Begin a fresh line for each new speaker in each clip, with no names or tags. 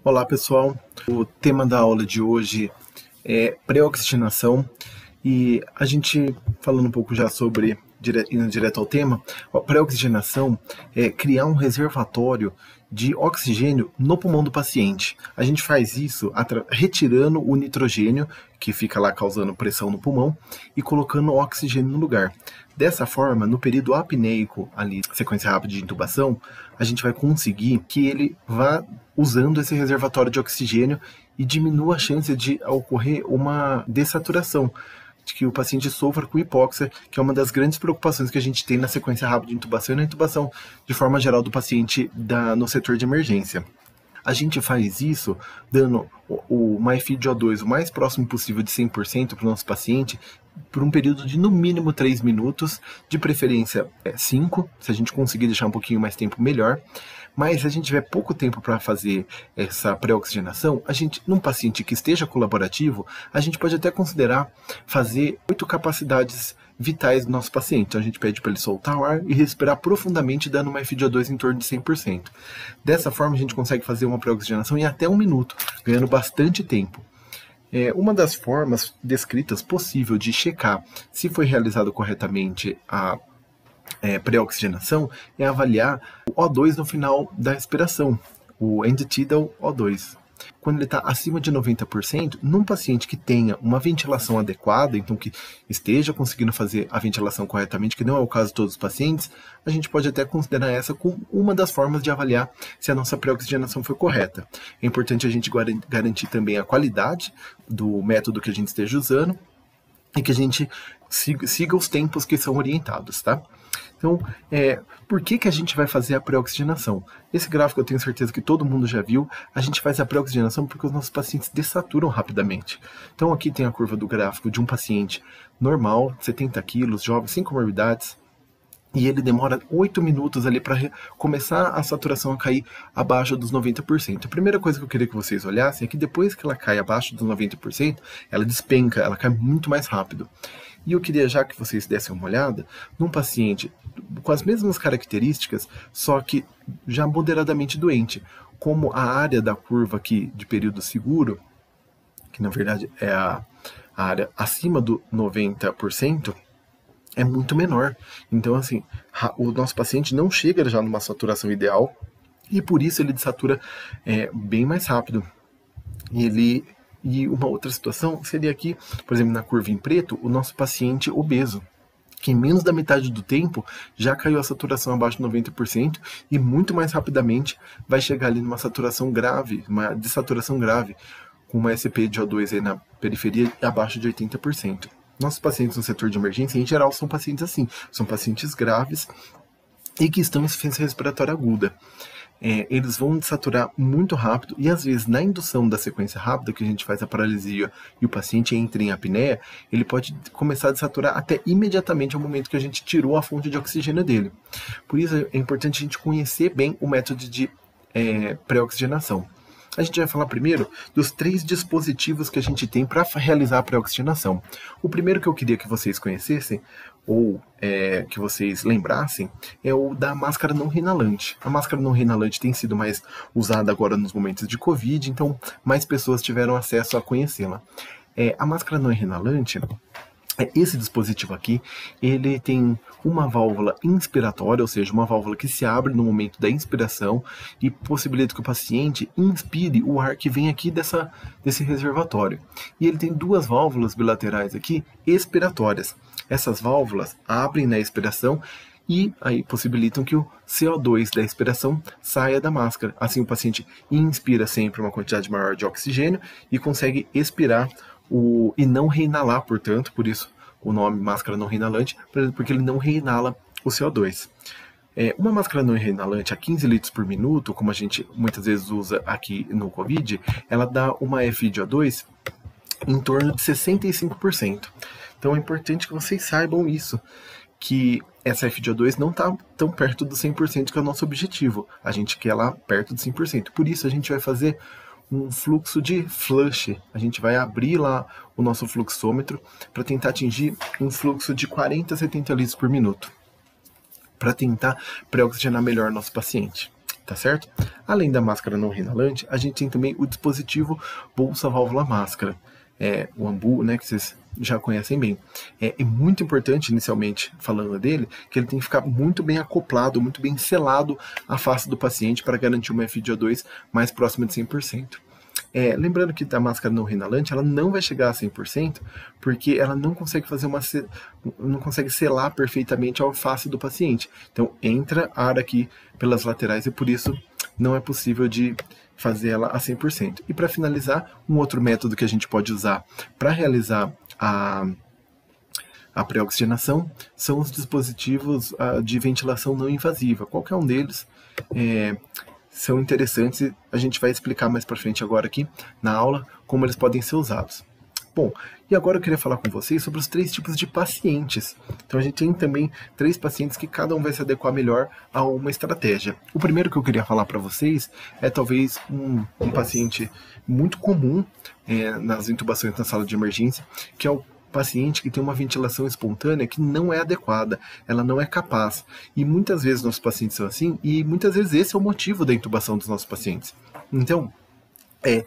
Olá pessoal, o tema da aula de hoje é pré-oxigenação e a gente falando um pouco já sobre, indo direto ao tema, a pré-oxigenação é criar um reservatório de oxigênio no pulmão do paciente. A gente faz isso retirando o nitrogênio, que fica lá causando pressão no pulmão, e colocando o oxigênio no lugar. Dessa forma, no período apneico, ali, sequência rápida de intubação, a gente vai conseguir que ele vá usando esse reservatório de oxigênio e diminua a chance de ocorrer uma dessaturação, de que o paciente sofra com hipóxia, que é uma das grandes preocupações que a gente tem na sequência rápida de intubação e na intubação de forma geral do paciente no setor de emergência. A gente faz isso dando o MyFeed-O2 o mais próximo possível de 100% para o nosso paciente por um período de no mínimo 3 minutos, de preferência 5, se a gente conseguir deixar um pouquinho mais tempo, melhor. Mas se a gente tiver pouco tempo para fazer essa pré-oxigenação, num paciente que esteja colaborativo, a gente pode até considerar fazer 8 capacidades vitais do nosso paciente. Então a gente pede para ele soltar o ar e respirar profundamente, dando uma FiO2 em torno de 100%. Dessa forma a gente consegue fazer uma pré-oxigenação em até 1 minuto, ganhando bastante tempo. Uma das formas descritas possível de checar se foi realizado corretamente a pré-oxigenação é avaliar o O2 no final da expiração, o end-tidal O2. Quando ele está acima de 90%, num paciente que tenha uma ventilação adequada, então que esteja conseguindo fazer a ventilação corretamente, que não é o caso de todos os pacientes, a gente pode até considerar essa como uma das formas de avaliar se a nossa pré-oxigenação foi correta. É importante a gente garantir também a qualidade do método que a gente esteja usando e que a gente siga os tempos que são orientados, tá? Então, por que a gente vai fazer a pré-oxigenação? Esse gráfico eu tenho certeza que todo mundo já viu. A gente faz a pré-oxigenação porque os nossos pacientes dessaturam rapidamente. Então aqui tem a curva do gráfico de um paciente normal, 70 quilos, jovem, sem comorbidades, e ele demora 8 minutos ali para começar a saturação a cair abaixo dos 90%. A primeira coisa que eu queria que vocês olhassem é que depois que ela cai abaixo dos 90%, ela despenca, ela cai muito mais rápido. E eu queria já que vocês dessem uma olhada num paciente com as mesmas características, só que já moderadamente doente, como a área da curva aqui de período seguro, que na verdade é a área acima do 90%, é muito menor. Então, assim, o nosso paciente não chega já numa saturação ideal e por isso ele desatura bem mais rápido. E uma outra situação seria aqui, por exemplo, na curva em preto, o nosso paciente obeso, que em menos da metade do tempo já caiu a saturação abaixo de 90% e muito mais rapidamente vai chegar ali numa saturação grave, uma dessaturação grave, com uma SPI de O2 aí na periferia abaixo de 80%. Nossos pacientes no setor de emergência, em geral, são pacientes assim, são pacientes graves e que estão em insuficiência respiratória aguda. Eles vão desaturar muito rápido e às vezes na indução da sequência rápida, que a gente faz a paralisia e o paciente entra em apneia, ele pode começar a desaturar até imediatamente ao momento que a gente tirou a fonte de oxigênio dele. Por isso é importante a gente conhecer bem o método de pré-oxigenação. A gente vai falar primeiro dos 3 dispositivos que a gente tem para realizar a pré-oxigenação. O primeiro que eu queria que vocês conhecessem, ou que vocês lembrassem, é o da máscara não reinalante. A máscara não reinalante tem sido mais usada agora nos momentos de Covid, então mais pessoas tiveram acesso a conhecê-la. A máscara não reinalante, esse dispositivo aqui, ele tem uma válvula inspiratória, ou seja, uma válvula que se abre no momento da inspiração e possibilita que o paciente inspire o ar que vem aqui desse reservatório. E ele tem 2 válvulas bilaterais aqui expiratórias. Essas válvulas abrem na expiração e aí possibilitam que o CO2 da expiração saia da máscara. Assim o paciente inspira sempre uma quantidade maior de oxigênio e consegue expirar e não reinalar, portanto, por isso o nome máscara não reinalante, porque ele não reinala o CO2. Uma máscara não reinalante a 15 litros por minuto, como a gente muitas vezes usa aqui no COVID, ela dá uma FiO2 em torno de 65%. Então é importante que vocês saibam isso, que essa FiO2 não está tão perto do 100% que é o nosso objetivo. A gente quer lá perto de 100%. Por isso a gente vai fazer um fluxo de flush. A gente vai abrir lá o nosso fluxômetro para tentar atingir um fluxo de 40 a 70 litros por minuto, para tentar pré-oxigenar melhor nosso paciente. tá certo? Além da máscara não reinalante, a gente tem também o dispositivo bolsa válvula máscara, o AMBU, né, que vocês já conhecem bem. É muito importante, inicialmente, falando dele, que ele tem que ficar muito bem acoplado, muito bem selado à face do paciente para garantir uma FiO2 mais próxima de 100%. Lembrando que a máscara não reinalante, ela não vai chegar a 100%, porque ela não consegue não consegue selar perfeitamente a face do paciente. Então entra ar aqui pelas laterais e por isso não é possível de fazer ela a 100%. E para finalizar, um outro método que a gente pode usar para realizar a pré-oxigenação são os dispositivos de ventilação não invasiva. Qualquer um deles são interessantes e a gente vai explicar mais para frente agora aqui na aula como eles podem ser usados. Bom, e agora eu queria falar com vocês sobre os 3 tipos de pacientes. Então a gente tem também 3 pacientes que cada um vai se adequar melhor a uma estratégia. O primeiro que eu queria falar para vocês é talvez um paciente muito comum nas intubações na sala de emergência, que é o paciente que tem uma ventilação espontânea que não é adequada, ela não é capaz. E muitas vezes nossos pacientes são assim, e muitas vezes esse é o motivo da intubação dos nossos pacientes. Então, é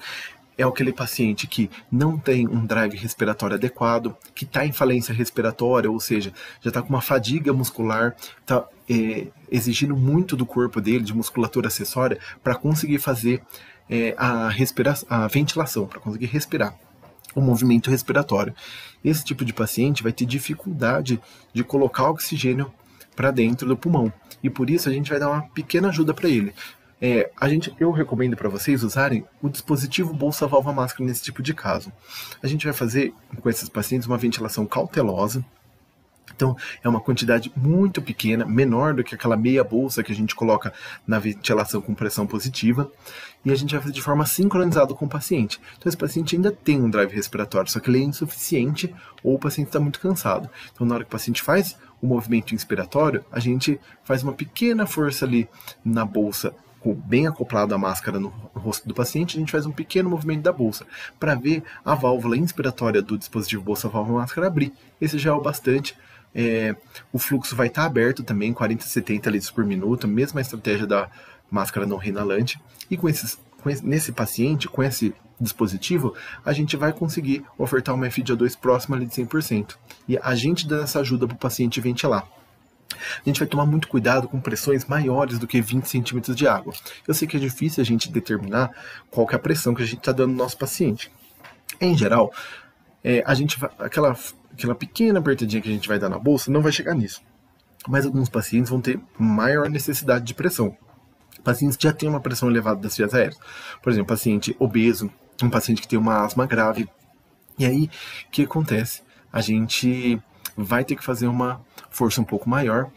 aquele paciente que não tem um drive respiratório adequado, que está em falência respiratória, ou seja, já está com uma fadiga muscular, está exigindo muito do corpo dele, de musculatura acessória, para conseguir fazer a ventilação, para conseguir respirar o movimento respiratório. Esse tipo de paciente vai ter dificuldade de colocar oxigênio para dentro do pulmão, e por isso a gente vai dar uma pequena ajuda para ele. Eu recomendo para vocês usarem o dispositivo bolsa válvula máscara nesse tipo de caso. A gente vai fazer com esses pacientes uma ventilação cautelosa. Então, é uma quantidade muito pequena, menor do que aquela meia bolsa que a gente coloca na ventilação com pressão positiva. E a gente vai fazer de forma sincronizada com o paciente. Então, esse paciente ainda tem um drive respiratório, só que ele é insuficiente ou o paciente está muito cansado. Então, na hora que o paciente faz o movimento inspiratório, a gente faz uma pequena força ali na bolsa, bem acoplado à máscara no rosto do paciente, a gente faz um pequeno movimento da bolsa para ver a válvula inspiratória do dispositivo bolsa válvula máscara abrir. Esse já é o bastante. O fluxo vai estar aberto também, 40 a 70 litros por minuto, mesma estratégia da máscara não reinalante. E nesse paciente, com esse dispositivo, a gente vai conseguir ofertar uma FiO2 próxima ali de 100%. E a gente dá essa ajuda para o paciente ventilar. A gente vai tomar muito cuidado com pressões maiores do que 20 centímetros de água. Eu sei que é difícil a gente determinar qual que é a pressão que a gente está dando no nosso paciente. Em geral, a gente vai, aquela pequena apertadinha que a gente vai dar na bolsa não vai chegar nisso. Mas alguns pacientes vão ter maior necessidade de pressão. Pacientes que já têm uma pressão elevada das vias aéreas. Por exemplo, paciente obeso, um paciente que tem uma asma grave. E aí, o que acontece? A gente vai ter que fazer uma força um pouco maior,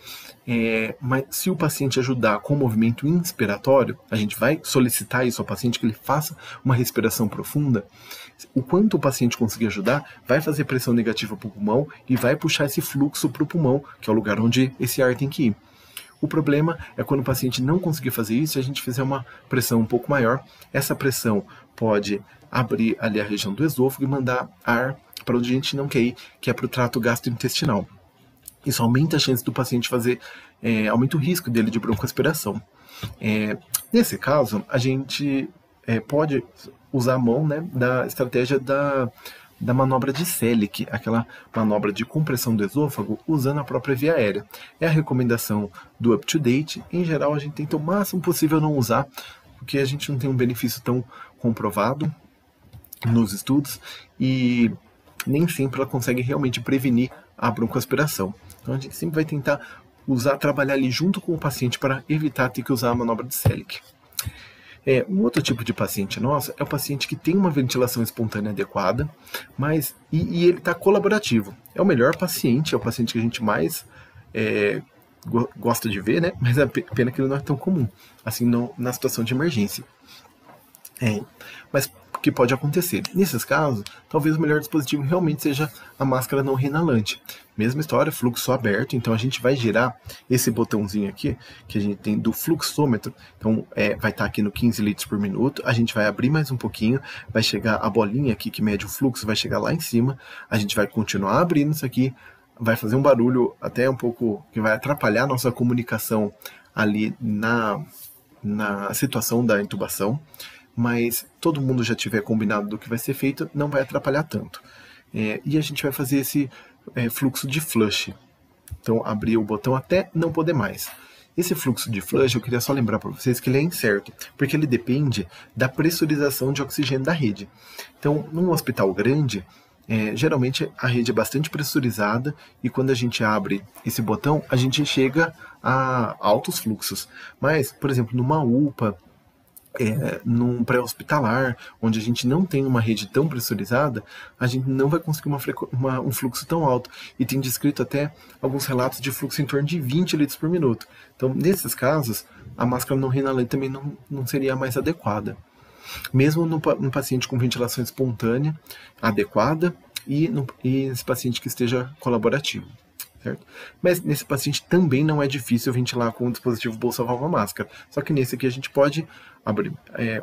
mas se o paciente ajudar com o movimento inspiratório, a gente vai solicitar isso ao paciente que ele faça uma respiração profunda. O quanto o paciente conseguir ajudar, vai fazer pressão negativa para o pulmão e vai puxar esse fluxo para o pulmão, que é o lugar onde esse ar tem que ir. O problema é quando o paciente não conseguir fazer isso e a gente fizer uma pressão um pouco maior. Essa pressão pode abrir ali a região do esôfago e mandar ar para onde a gente não quer ir, que é para o trato gastrointestinal. Isso aumenta a chance do paciente fazer, aumenta o risco dele de broncoaspiração. Nesse caso, a gente pode usar a mão, né, da estratégia da manobra de Selick, aquela manobra de compressão do esôfago usando a própria via aérea. É a recomendação do UpToDate. Em geral, a gente tenta o máximo possível não usar, porque a gente não tem um benefício tão comprovado nos estudos e nem sempre ela consegue realmente prevenir a broncoaspiração. Então a gente sempre vai tentar trabalhar ali junto com o paciente para evitar ter que usar a manobra de Selick. Um outro tipo de paciente nosso é o paciente que tem uma ventilação espontânea adequada, mas e ele está colaborativo. É o melhor paciente, é o paciente que a gente mais gosta de ver, né? Mas a pena que ele não é tão comum, assim, na situação de emergência. Mas o que pode acontecer? Nesses casos, talvez o melhor dispositivo realmente seja a máscara não reinalante. Mesma história, fluxo aberto, então a gente vai girar esse botãozinho aqui, que a gente tem do fluxômetro, então vai estar aqui no 15 litros por minuto, a gente vai abrir mais um pouquinho, vai chegar a bolinha aqui que mede o fluxo, vai chegar lá em cima, a gente vai continuar abrindo isso aqui, vai fazer um barulho até um pouco que vai atrapalhar a nossa comunicação ali na situação da intubação, mas todo mundo já tiver combinado do que vai ser feito, não vai atrapalhar tanto. E a gente vai fazer esse fluxo de flush. Então, abrir o botão até não poder mais. Esse fluxo de flush, eu queria só lembrar para vocês que ele é incerto, porque ele depende da pressurização de oxigênio da rede. Então, num hospital grande, geralmente a rede é bastante pressurizada e quando a gente abre esse botão, a gente chega a altos fluxos. Mas, por exemplo, numa UPA, num pré-hospitalar, onde a gente não tem uma rede tão pressurizada, a gente não vai conseguir um fluxo tão alto. E tem descrito até alguns relatos de fluxo em torno de 20 litros por minuto. Então, nesses casos, a máscara não renalante também não seria a mais adequada. Mesmo num paciente com ventilação espontânea adequada e nesse paciente que esteja colaborativo. Certo? Mas nesse paciente também não é difícil ventilar com o dispositivo bolsa-válvula máscara. Só que nesse aqui a gente pode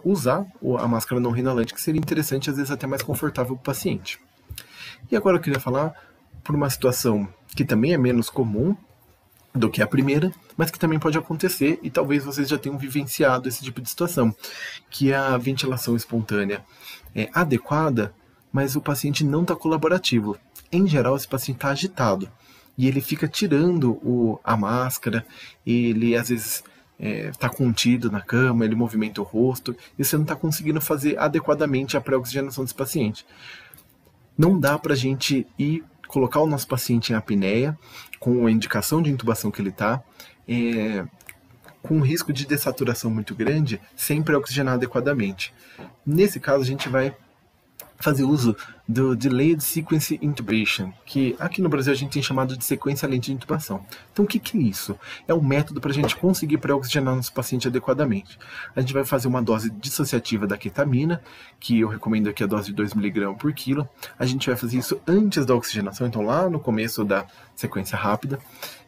usar a máscara não renalante, que seria interessante, às vezes até mais confortável para o paciente. E agora eu queria falar por uma situação que também é menos comum do que a primeira, mas que também pode acontecer e talvez vocês já tenham vivenciado esse tipo de situação, que é a ventilação espontânea adequada, mas o paciente não está colaborativo. Em geral, esse paciente está agitado. E ele fica tirando a máscara, ele às vezes está contido na cama, ele movimenta o rosto, e você não está conseguindo fazer adequadamente a pré-oxigenação desse paciente. Não dá para a gente colocar o nosso paciente em apneia, com a indicação de intubação que ele está, com um risco de dessaturação muito grande, sem pré-oxigenar adequadamente. Nesse caso, a gente vai fazer uso do Delayed Sequence Intubation, que aqui no Brasil a gente tem chamado de sequência lenta de intubação. Então o que é isso? É um método para a gente conseguir pré-oxigenar nosso paciente adequadamente. A gente vai fazer uma dose dissociativa da ketamina, que eu recomendo aqui a dose de 2 mg por quilo. A gente vai fazer isso antes da oxigenação, então lá no começo da sequência rápida.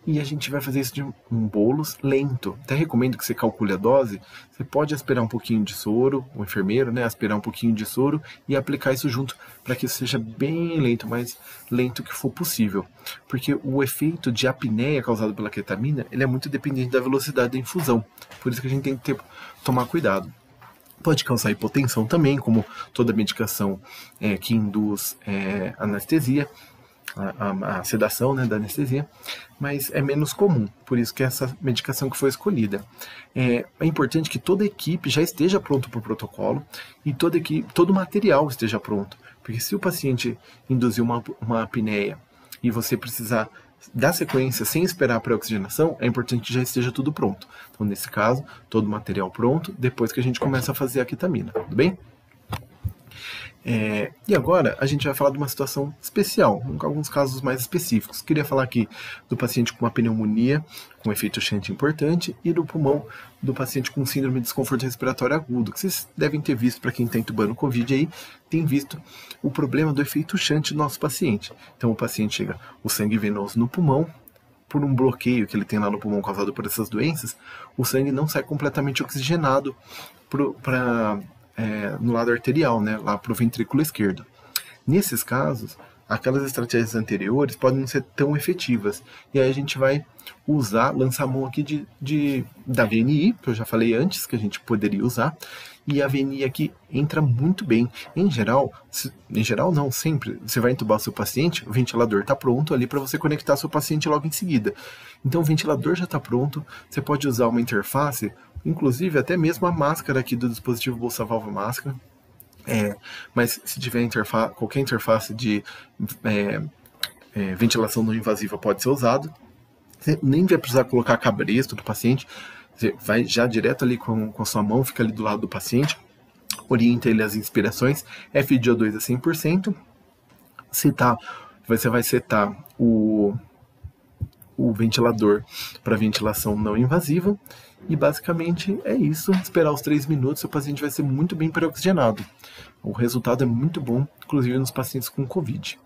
E a gente vai fazer isso de um bolos lento. Até recomendo que você calcule a dose. Você pode aspirar um pouquinho de soro, o enfermeiro, aspirar um pouquinho de soro e aplicar isso junto para que isso seja bem lento, mais lento que for possível. Porque o efeito de apneia causado pela ketamina, ele é muito dependente da velocidade da infusão. Por isso que a gente tem que tomar cuidado. Pode causar hipotensão também, como toda medicação que induz anestesia. A sedação da anestesia, mas é menos comum, por isso que essa medicação que foi escolhida. É importante que toda a equipe já esteja pronto para o protocolo e todo o material esteja pronto, porque se o paciente induzir uma apneia e você precisar dar sequência sem esperar a pré-oxigenação, é importante que já esteja tudo pronto. Então, nesse caso, todo o material pronto, depois que a gente começa a fazer a ketamina, tudo bem? E agora a gente vai falar de uma situação especial, com alguns casos mais específicos. Queria falar aqui do paciente com uma pneumonia, com efeito shunt importante, e do pulmão do paciente com síndrome de desconforto respiratório agudo, que vocês devem ter visto, para quem está entubando Covid aí, tem visto o problema do efeito shunt do nosso paciente. Então o paciente chega o sangue venoso no pulmão, por um bloqueio que ele tem lá no pulmão causado por essas doenças, o sangue não sai completamente oxigenado no lado arterial, lá para o ventrículo esquerdo. Nesses casos, aquelas estratégias anteriores podem não ser tão efetivas. E aí a gente vai lançar a mão aqui da VNI, que eu já falei antes, que a gente poderia usar. E a VNI aqui entra muito bem. Em geral não, sempre. Você vai entubar o seu paciente, o ventilador está pronto ali para você conectar seu paciente logo em seguida. Então o ventilador já está pronto, você pode usar uma interface, inclusive até mesmo a máscara aqui do dispositivo bolsa-válvula máscara. Mas se tiver qualquer interface de ventilação não invasiva pode ser usado. Você nem vai precisar colocar cabresto do paciente. Você vai já direto ali com a sua mão, fica ali do lado do paciente, orienta ele as inspirações, FiO2 a 100%, você vai setar o ventilador para ventilação não invasiva, e basicamente é isso, esperar os 3 minutos, o paciente vai ser muito bem pré-oxigenado. O resultado é muito bom, inclusive nos pacientes com Covid.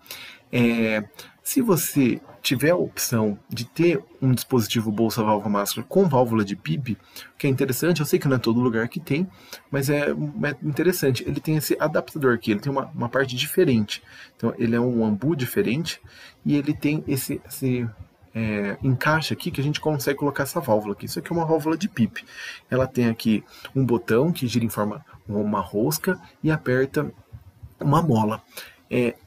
Se você tiver a opção de ter um dispositivo bolsa-válvula máscara com válvula de PIB, que é interessante, eu sei que não é todo lugar que tem, mas é interessante. Ele tem esse adaptador aqui, ele tem uma parte diferente. Então ele é um ambu diferente e ele tem encaixe aqui que a gente consegue colocar essa válvula aqui. Isso aqui é uma válvula de PIP. Ela tem aqui um botão que gira em forma uma rosca e aperta uma mola.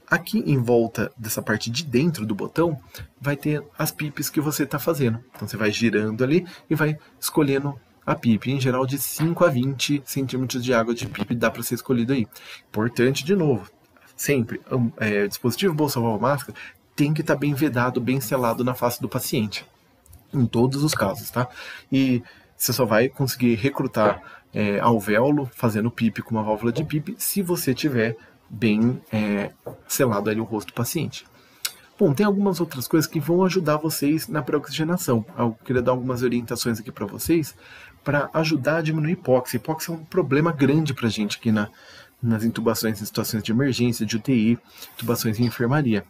Aqui em volta dessa parte de dentro do botão vai ter as pipes que você está fazendo. Então você vai girando ali e vai escolhendo a pipe. Em geral de 5 a 20 centímetros de água de pipe dá para ser escolhido aí. Importante de novo, sempre, dispositivo bolsa-válvula máscara tem que estar bem vedado, bem selado na face do paciente. Em todos os casos, tá? E você só vai conseguir recrutar alvéolo fazendo PIP com uma válvula de PIP se você tiver bem selado ali o rosto do paciente. Bom, tem algumas outras coisas que vão ajudar vocês na pré-oxigenação. Eu queria dar algumas orientações aqui para vocês para ajudar a diminuir hipóxia. Hipóxia é um problema grande para a gente aqui nas intubações em situações de emergência, de UTI, intubações em enfermaria.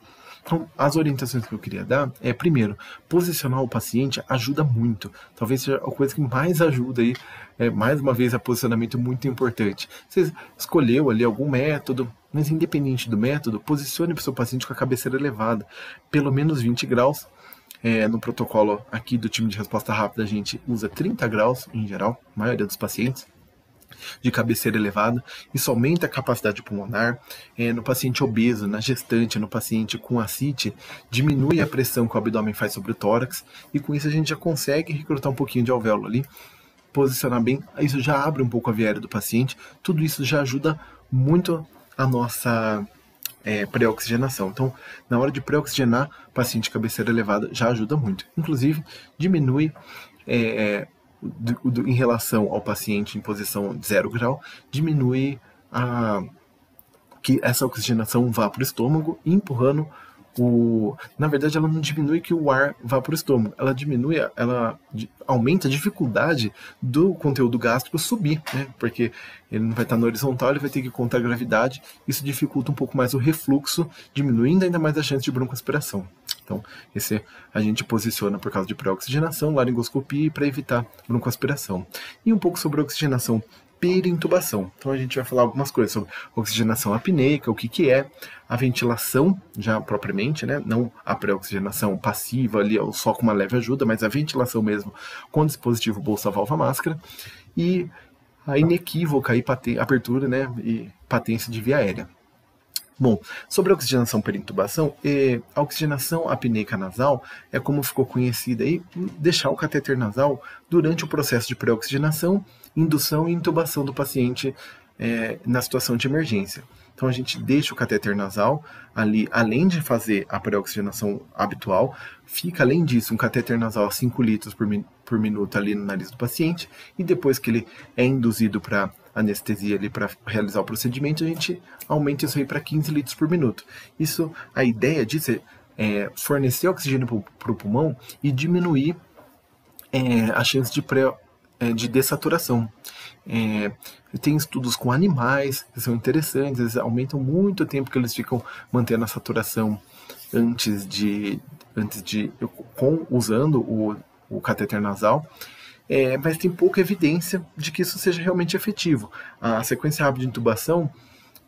Então, as orientações que eu queria dar primeiro, posicionar o paciente ajuda muito. Talvez seja a coisa que mais ajuda aí. Mais uma vez, o posicionamento é muito importante. Você escolheu ali algum método, mas independente do método, posicione o seu paciente com a cabeceira elevada, pelo menos 20 graus. No protocolo aqui do time de resposta rápida, a gente usa 30 graus em geral, a maioria dos pacientes, de cabeceira elevada. Isso aumenta a capacidade pulmonar. No paciente obeso, na gestante, no paciente com ascite, diminui a pressão que o abdômen faz sobre o tórax, e com isso a gente já consegue recrutar um pouquinho de alvéolo ali, posicionar bem, isso já abre um pouco a via aérea do paciente. Tudo isso já ajuda muito a nossa pré-oxigenação. Então, na hora de pré-oxigenar, paciente de cabeceira elevada já ajuda muito. Inclusive, diminui em relação ao paciente em posição de 0 grau, diminui que essa oxigenação vá para o estômago, empurrando na verdade, ela não diminui que o ar vá para o estômago, ela aumenta a dificuldade do conteúdo gástrico subir, né? Porque ele não vai estar no horizontal, ele vai ter que ir contra a gravidade, isso dificulta um pouco mais o refluxo, diminuindo ainda mais a chance de broncoaspiração. Então, a gente posiciona por causa de pré-oxigenação, laringoscopia, para evitar broncoaspiração. E um pouco sobre a oxigenação perintubação. Então a gente vai falar algumas coisas sobre oxigenação apneica, o que é, a ventilação já propriamente, né? Não a pré-oxigenação passiva ali, só com uma leve ajuda, mas a ventilação mesmo com dispositivo bolsa-válvula máscara, e a inequívoca abertura, né? E patência de via aérea. Bom, sobre a oxigenação perintubação, a oxigenação apneica nasal é como ficou conhecida aí, deixar o catéter nasal durante o processo de pré-oxigenação, indução e intubação do paciente na situação de emergência. Então a gente deixa o catéter nasal ali, além de fazer a pré-oxigenação habitual, fica além disso um catéter nasal a 5 litros por minuto ali no nariz do paciente, e depois que ele é induzido para anestesia ali para realizar o procedimento, a gente aumenta isso aí para 15 litros por minuto. A ideia disso é fornecer oxigênio para o pulmão e diminuir a chance de dessaturação. Tem estudos com animais que são interessantes, eles aumentam muito o tempo que eles ficam mantendo a saturação usando o catéter nasal. Mas tem pouca evidência de que isso seja realmente efetivo. A sequência rápida de intubação,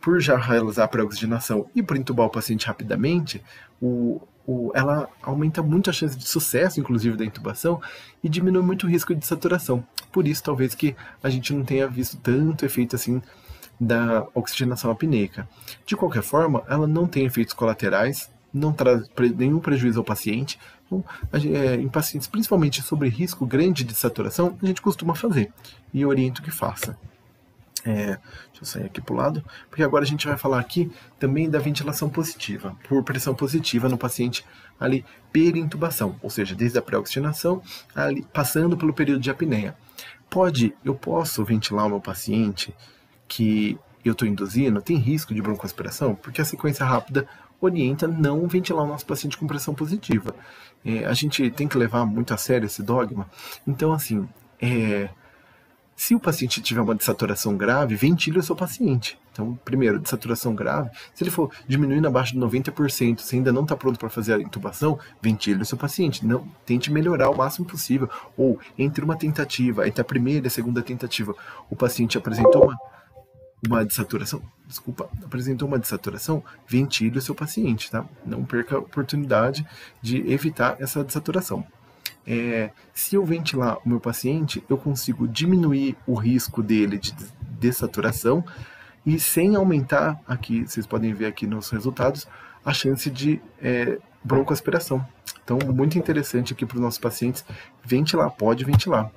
por já realizar a pré-oxigenação e por intubar o paciente rapidamente, ela aumenta muito a chance de sucesso, inclusive, da intubação, e diminui muito o risco de saturação. Por isso, talvez que a gente não tenha visto tanto efeito assim da oxigenação apneica. De qualquer forma, ela não tem efeitos colaterais, não traz nenhum prejuízo ao paciente. Então, em pacientes, principalmente sobre risco grande de saturação, a gente costuma fazer e oriento que faça. Deixa eu sair aqui para o lado, porque agora a gente vai falar aqui também da ventilação positiva, por pressão positiva no paciente ali perintubação, ou seja, desde a pré-oxigenação, passando pelo período de apneia. Eu posso ventilar o meu paciente que eu estou induzindo, tem risco de broncoaspiração, porque a sequência rápida orienta não ventilar o nosso paciente com pressão positiva. A gente tem que levar muito a sério esse dogma. Então, assim, se o paciente tiver uma dessaturação grave, ventile o seu paciente. Então, primeiro, dessaturação grave, se ele for diminuindo abaixo de 90%, se ainda não está pronto para fazer a intubação, ventile o seu paciente. Não, tente melhorar o máximo possível. Ou, entre uma tentativa, entre a primeira e a segunda tentativa, o paciente apresentou uma dessaturação, apresentou uma dessaturação, ventile o seu paciente, tá? Não perca a oportunidade de evitar essa dessaturação. Se eu ventilar o meu paciente, eu consigo diminuir o risco dele de dessaturação e sem aumentar, aqui vocês podem ver aqui nos resultados, a chance de broncoaspiração. Então, muito interessante aqui para os nossos pacientes ventilar, pode ventilar.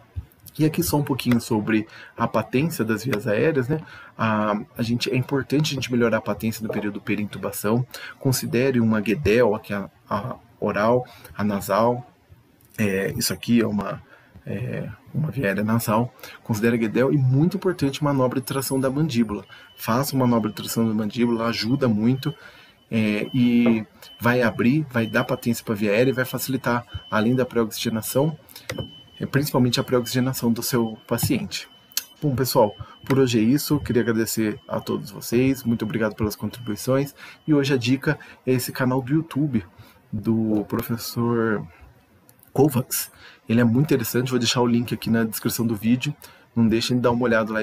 E aqui só um pouquinho sobre a patência das vias aéreas, né? É importante a gente melhorar a patência no período perintubação. Considere uma Guedel, que é a oral, a nasal. Isso aqui é uma via aérea nasal. Considere a Guedel e, muito importante, manobra de tração da mandíbula. Faça uma manobra de tração da mandíbula, ajuda muito. E vai abrir, vai dar patência para a via aérea e vai facilitar, além da pré-oxigenação, principalmente a pré-oxigenação do seu paciente. Bom, pessoal, por hoje é isso. Queria agradecer a todos vocês. Muito obrigado pelas contribuições. E hoje a dica é esse canal do YouTube do professor Kovacs. Ele é muito interessante. Vou deixar o link aqui na descrição do vídeo. Não deixem de dar uma olhada lá.